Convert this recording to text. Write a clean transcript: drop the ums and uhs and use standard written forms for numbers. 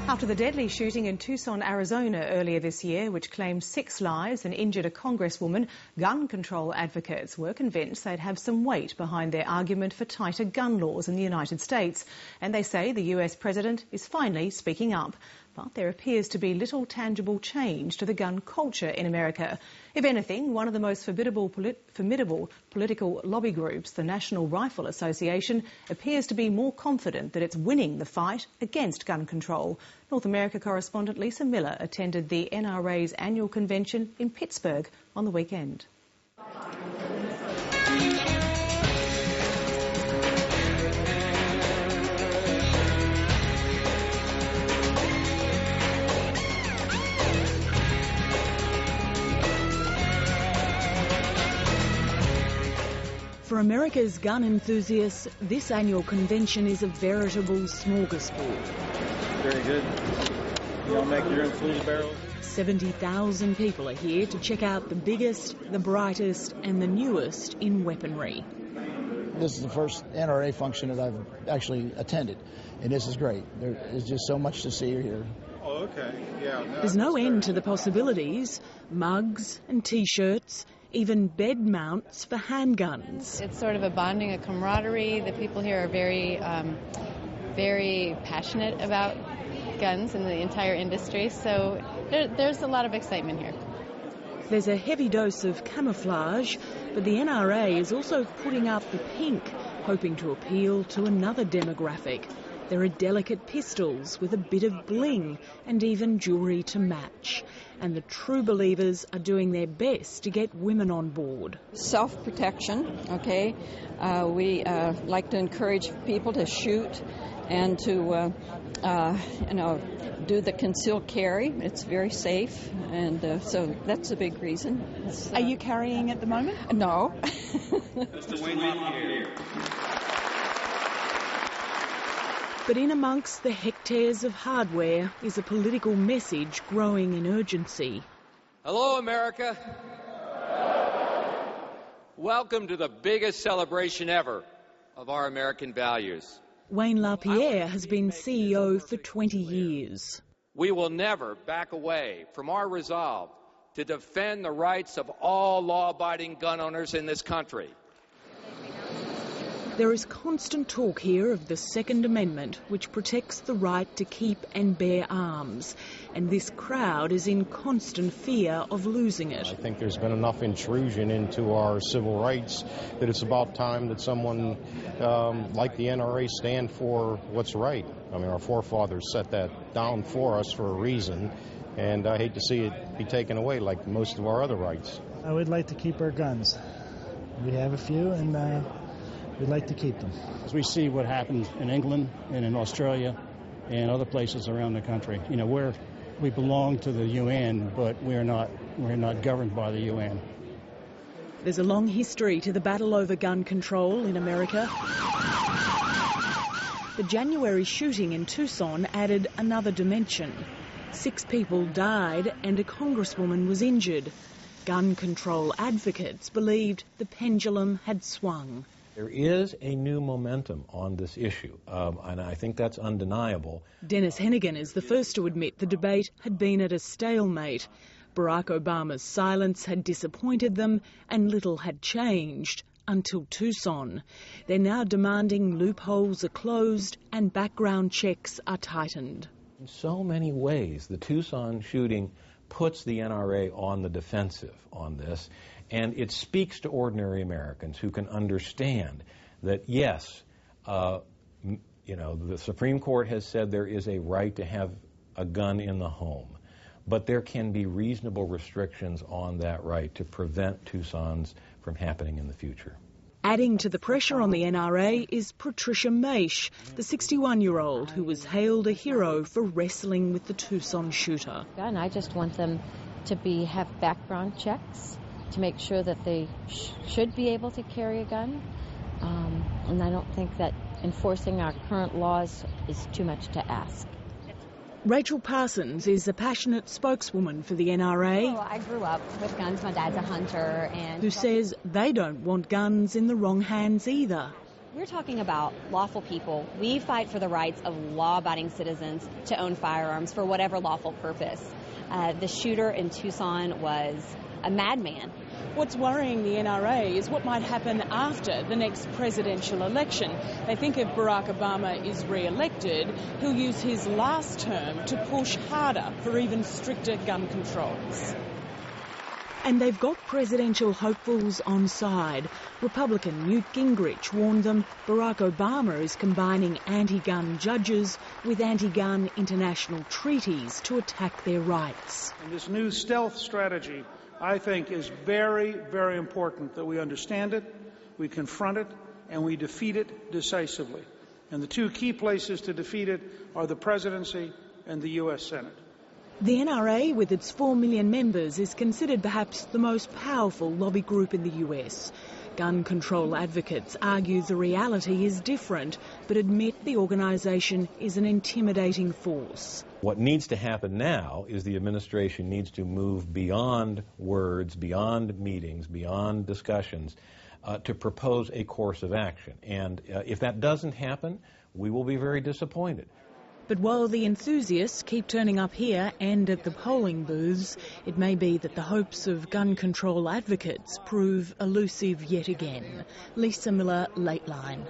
After the deadly shooting in Tucson, Arizona earlier this year, which claimed 6 lives and injured a congresswoman, gun control advocates were convinced they'd have some weight behind their argument for tighter gun laws in the United States. And they say the US president is finally speaking up. But there appears to be little tangible change to the gun culture in America. If anything, one of the most formidable political lobby groups, the National Rifle Association, appears to be more confident that it's winning the fight against gun control. North America correspondent Lisa Miller attended the NRA's annual convention in Pittsburgh on the weekend. For America's gun enthusiasts, this annual convention is a veritable smorgasbord. Very good. You all make your own food barrels? 70,000 people are here to check out the biggest, the brightest and the newest in weaponry. This is the first NRA function that I've actually attended, and this is great. There is just so much to see here. Oh, okay. Yeah. There's no end to the possibilities. Mugs and T-shirts, even bed mounts for handguns. It's sort of a bonding, a camaraderie. The people here are very passionate about guns and the entire industry, so there's a lot of excitement here. There's a heavy dose of camouflage, but the NRA is also putting out the pink, hoping to appeal to another demographic. There are delicate pistols with a bit of bling and even jewellery to match. And the true believers are doing their best to get women on board. Self-protection, okay? We like to encourage people to shoot and to, do the concealed carry. It's very safe, and so that's a big reason. Are you carrying at the moment? No. But in amongst the hectares of hardware is a political message growing in urgency. Hello, America. Welcome to the biggest celebration ever of our American values. Wayne LaPierre has been CEO for 20 years. We will never back away from our resolve to defend the rights of all law-abiding gun owners in this country. There is constant talk here of the Second Amendment, which protects the right to keep and bear arms. And this crowd is in constant fear of losing it. I think there's been enough intrusion into our civil rights that it's about time that someone like the NRA stand for what's right. I mean, our forefathers set that down for us for a reason, and I hate to see it be taken away like most of our other rights. I would like to keep our guns. We have a few, and we'd like to keep them. As we see what happens in England and in Australia and other places around the country, you know, we belong to the UN, but we're not governed by the UN. There's a long history to the battle over gun control in America. The January shooting in Tucson added another dimension. 6 people died and a congresswoman was injured. Gun control advocates believed the pendulum had swung. There is a new momentum on this issue, and I think that's undeniable. Dennis Hennigan is the first to admit the debate had been at a stalemate. Barack Obama's silence had disappointed them, and little had changed until Tucson. They're now demanding loopholes are closed and background checks are tightened. In so many ways, the Tucson shooting puts the NRA on the defensive on this. And it speaks to ordinary Americans who can understand that, yes, the Supreme Court has said there is a right to have a gun in the home, but there can be reasonable restrictions on that right to prevent Tucson's from happening in the future. Adding to the pressure on the NRA is Patricia Maish, the 61-year-old who was hailed a hero for wrestling with the Tucson shooter. And I just want them to have background checks to make sure that they should be able to carry a gun. And I don't think that enforcing our current laws is too much to ask. Rachel Parsons is a passionate spokeswoman for the NRA. Well, I grew up with guns. My dad's a hunter. Who says they don't want guns in the wrong hands either. We're talking about lawful people. We fight for the rights of law-abiding citizens to own firearms for whatever lawful purpose. The shooter in Tucson was a madman. What's worrying the NRA is what might happen after the next presidential election. They think if Barack Obama is re-elected, he'll use his last term to push harder for even stricter gun controls. And they've got presidential hopefuls on side. Republican Newt Gingrich warned them Barack Obama is combining anti-gun judges with anti-gun international treaties to attack their rights. And this new stealth strategy, I think, is very, very important that we understand it, we confront it, and we defeat it decisively. And the two key places to defeat it are the presidency and the U.S. Senate. The NRA, with its 4 million members, is considered perhaps the most powerful lobby group in the US. Gun control advocates argue the reality is different, but admit the organisation is an intimidating force. What needs to happen now is the administration needs to move beyond words, beyond meetings, beyond discussions, to propose a course of action. And if that doesn't happen, we will be very disappointed. But while the enthusiasts keep turning up here and at the polling booths, it may be that the hopes of gun control advocates prove elusive yet again. Lisa Miller, Lateline.